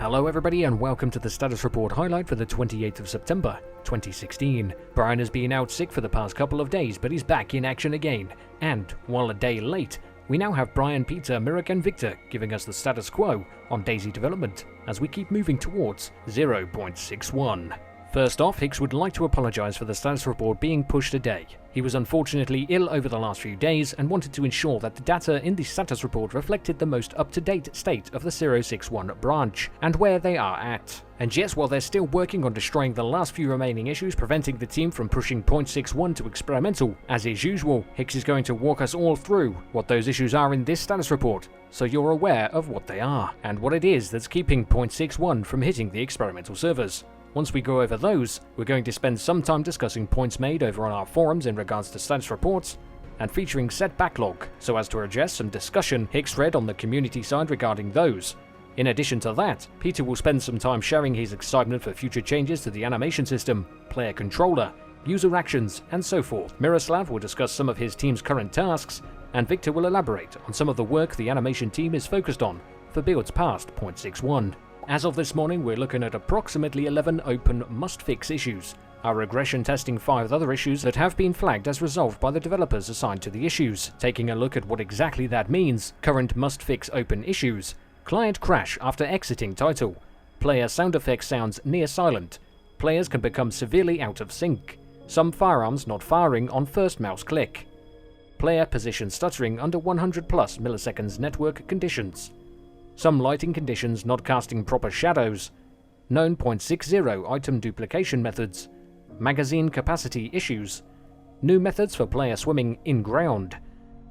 Hello everybody and welcome to the status report highlight for the 28th of September 2016. Brian has been out sick for the past couple of days, but he's back in action again. And while a day late, we now have Brian, Peter, Mirek and Victor giving us the status quo on DayZ development as we keep moving towards 0.61. First off, Hicks would like to apologise for the status report being pushed a day. He was unfortunately ill over the last few days and wanted to ensure that the data in the status report reflected the most up-to-date state of the 061 branch and where they are at. And yes, while they're still working on destroying the last few remaining issues preventing the team from pushing 0.61 to experimental, as is usual, Hicks is going to walk us all through what those issues are in this status report, so you're aware of what they are, and what it is that's keeping 0.61 from hitting the experimental servers. Once we go over those, we're going to spend some time discussing points made over on our forums in regards to status reports, and featuring set backlog, so as to address some discussion Hicks read on the community side regarding those. In addition to that, Peter will spend some time sharing his excitement for future changes to the animation system, player controller, user actions, and so forth. Miroslav will discuss some of his team's current tasks, and Victor will elaborate on some of the work the animation team is focused on for builds past 0.61. As of this morning, we're looking at approximately 11 open must-fix issues. Our regression testing 5 other issues that have been flagged as resolved by the developers assigned to the issues. Taking a look at what exactly that means: current must-fix open issues, client crash after exiting title, player sound effect sounds near silent, players can become severely out of sync, some firearms not firing on first mouse click, player position stuttering under 100+ milliseconds network conditions, some lighting conditions not casting proper shadows, known 0.60 item duplication methods, magazine capacity issues, new methods for player swimming in ground,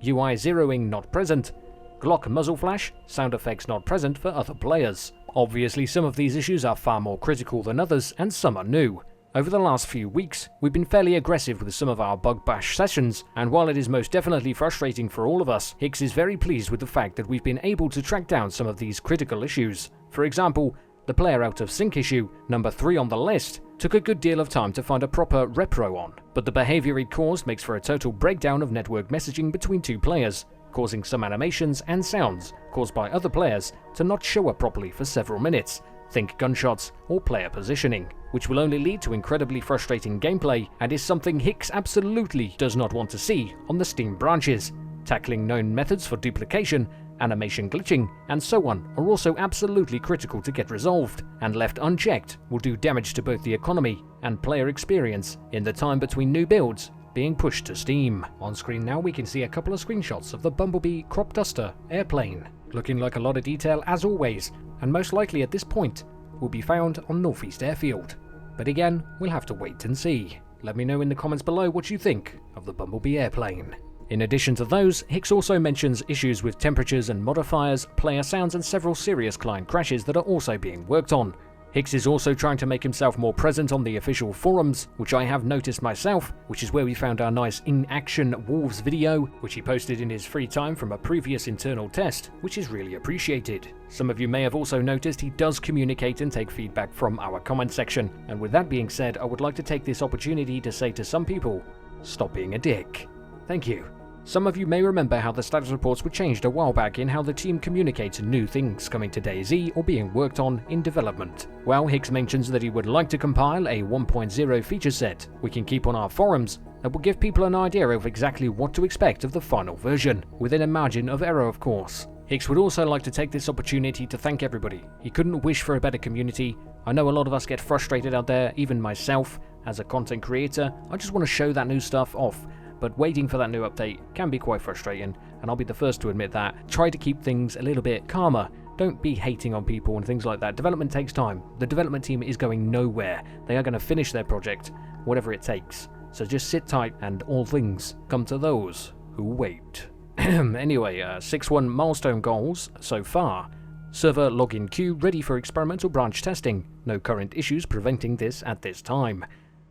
UI zeroing not present, Glock muzzle flash, sound effects not present for other players. Obviously some of these issues are far more critical than others and some are new. Over the last few weeks, we've been fairly aggressive with some of our bug bash sessions, and while it is most definitely frustrating for all of us, Hicks is very pleased with the fact that we've been able to track down some of these critical issues. For example, the player out of sync issue, number 3 on the list, took a good deal of time to find a proper repro on, but the behavior it caused makes for a total breakdown of network messaging between two players, causing some animations and sounds caused by other players to not show up properly for several minutes. Think gunshots or player positioning, which will only lead to incredibly frustrating gameplay and is something Hicks absolutely does not want to see on the Steam branches. Tackling known methods for duplication, animation glitching, and so on are also absolutely critical to get resolved, and left unchecked will do damage to both the economy and player experience in the time between new builds being pushed to Steam. On screen now we can see a couple of screenshots of the Bumblebee crop duster airplane, looking like a lot of detail as always, and most likely at this point will be found on Northeast Airfield. But again, we'll have to wait and see. Let me know in the comments below what you think of the Bumblebee airplane. In addition to those, Hicks also mentions issues with temperatures and modifiers, player sounds and several serious client crashes that are also being worked on. Hicks is also trying to make himself more present on the official forums, which I have noticed myself, which is where we found our nice in-action Wolves video, which he posted in his free time from a previous internal test, which is really appreciated. Some of you may have also noticed he does communicate and take feedback from our comment section, and with that being said, I would like to take this opportunity to say to some people, stop being a dick. Thank you. Some of you may remember how the status reports were changed a while back in how the team communicates new things coming to DayZ or being worked on in development. Well, Hicks mentions that he would like to compile a 1.0 feature set we can keep on our forums that will give people an idea of exactly what to expect of the final version, within a margin of error of course. Hicks would also like to take this opportunity to thank everybody. He couldn't wish for a better community. I know a lot of us get frustrated out there, even myself as a content creator. I just want to show that new stuff off. But waiting for that new update can be quite frustrating, and I'll be the first to admit that. Try to keep things a little bit calmer. Don't be hating on people and things like that. Development takes time. The development team is going nowhere. They are going to finish their project, whatever it takes. So just sit tight and all things come to those who wait. Anyway, 6.1 milestone goals so far. Server login queue ready for experimental branch testing. No current issues preventing this at this time.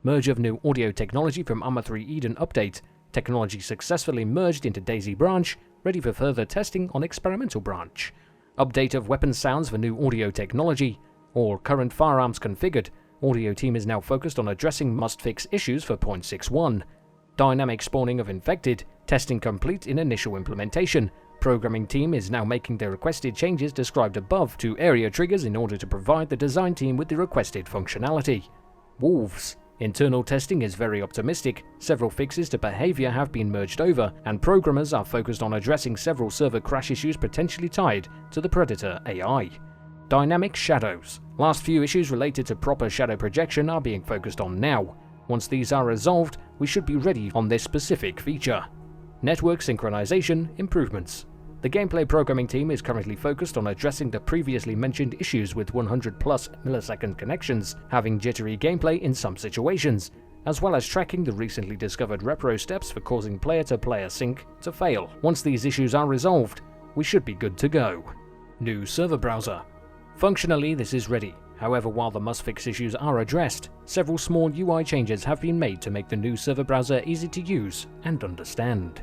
Merge of new audio technology from Arma 3 Eden update. Technology successfully merged into DayZ branch, ready for further testing on experimental branch. Update of weapon sounds for new audio technology. All current firearms configured. Audio team is now focused on addressing must-fix issues for 0.61. Dynamic spawning of infected. Testing complete in initial implementation. Programming team is now making the requested changes described above to area triggers in order to provide the design team with the requested functionality. Wolves. Internal testing is very optimistic, several fixes to behavior have been merged over, and programmers are focused on addressing several server crash issues potentially tied to the Predator AI. Dynamic shadows. Last few issues related to proper shadow projection are being focused on now. Once these are resolved, we should be ready on this specific feature. Network synchronization improvements. The gameplay programming team is currently focused on addressing the previously mentioned issues with 100+ millisecond connections having jittery gameplay in some situations, as well as tracking the recently discovered repro steps for causing player-to-player sync to fail. Once these issues are resolved, we should be good to go. New server browser. Functionally, this is ready. However, while the must-fix issues are addressed, several small UI changes have been made to make the new server browser easy to use and understand.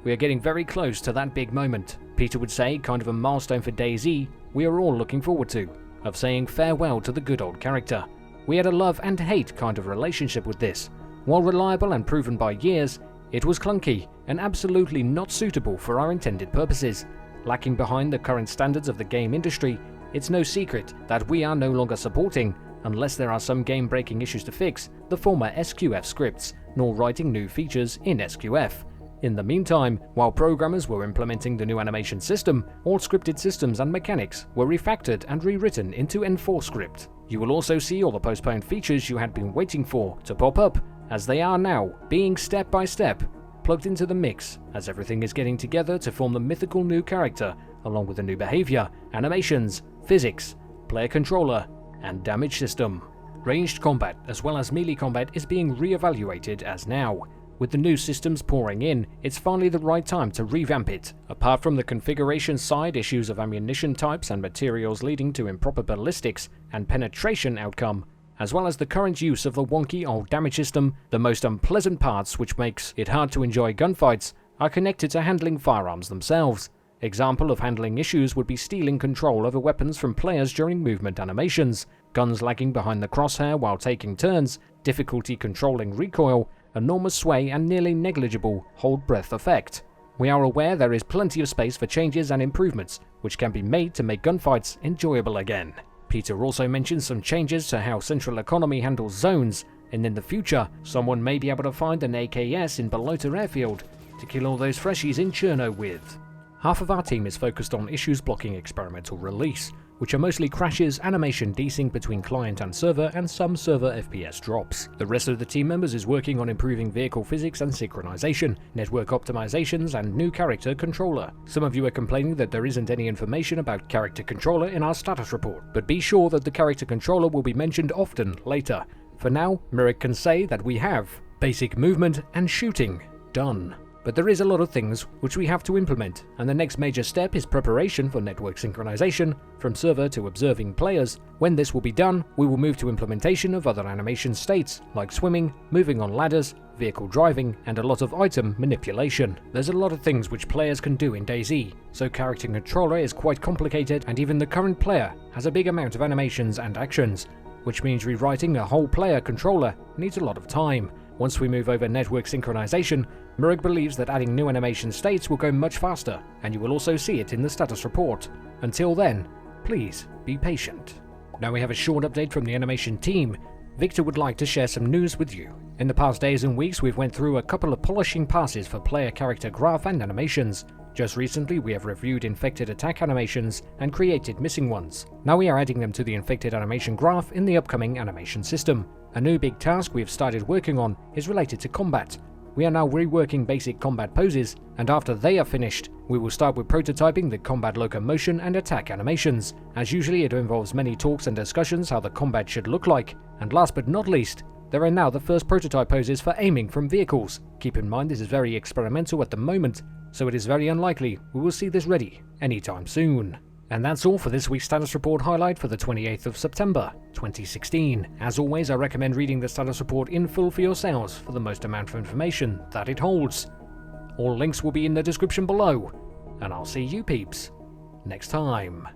We are getting very close to that big moment. Peter would say, kind of a milestone for DayZ we are all looking forward to, of saying farewell to the good old character. We had a love and hate kind of relationship with this. While reliable and proven by years, it was clunky and absolutely not suitable for our intended purposes. Lacking behind the current standards of the game industry, it's no secret that we are no longer supporting, unless there are some game-breaking issues to fix, the former SQF scripts, nor writing new features in SQF. In the meantime, while programmers were implementing the new animation system, all scripted systems and mechanics were refactored and rewritten into N4 script. You will also see all the postponed features you had been waiting for to pop up, as they are now being step by step plugged into the mix, as everything is getting together to form the mythical new character, along with the new behavior, animations, physics, player controller, and damage system. Ranged combat as well as melee combat is being re-evaluated as now. With the new systems pouring in, it's finally the right time to revamp it. Apart from the configuration side issues of ammunition types and materials leading to improper ballistics and penetration outcome, as well as the current use of the wonky old damage system, the most unpleasant parts which makes it hard to enjoy gunfights are connected to handling firearms themselves. Example of handling issues would be stealing control over weapons from players during movement animations, guns lagging behind the crosshair while taking turns, difficulty controlling recoil, enormous sway and nearly negligible hold breath effect. We are aware there is plenty of space for changes and improvements which can be made to make gunfights enjoyable again. Peter also mentions some changes to how Central Economy handles zones, and in the future, someone may be able to find an AKS in Balota Airfield to kill all those freshies in Cherno with. Half of our team is focused on issues blocking experimental release, which are mostly crashes, animation desync between client and server, and some server FPS drops. The rest of the team members is working on improving vehicle physics and synchronization, network optimizations, and new character controller. Some of you are complaining that there isn't any information about character controller in our status report, but be sure that the character controller will be mentioned often later. For now, Mirik can say that we have basic movement and shooting done. But there is a lot of things which we have to implement, and the next major step is preparation for network synchronization from server to observing players. When this will be done, we will move to implementation of other animation states like swimming, moving on ladders, vehicle driving, and a lot of item manipulation. There's a lot of things which players can do in DayZ, so character controller is quite complicated, and even the current player has a big amount of animations and actions, which means rewriting a whole player controller needs a lot of time. Once we move over network synchronization, Mirik believes that adding new animation states will go much faster, and you will also see it in the status report. Until then, please be patient. Now we have a short update from the animation team. Victor would like to share some news with you. In the past days and weeks, we've went through a couple of polishing passes for player character graph and animations. Just recently, we have reviewed infected attack animations and created missing ones. Now we are adding them to the infected animation graph in the upcoming animation system. A new big task we have started working on is related to combat. We are now reworking basic combat poses, and after they are finished, we will start with prototyping the combat locomotion and attack animations. As usually, it involves many talks and discussions how the combat should look like. And last but not least, there are now the first prototype poses for aiming from vehicles. Keep in mind this is very experimental at the moment, so it is very unlikely we will see this ready anytime soon. And that's all for this week's status report highlight for the 28th of September 2016. As always, I recommend reading the status report in full for yourselves for the most amount of information that it holds. All links will be in the description below, and I'll see you peeps next time.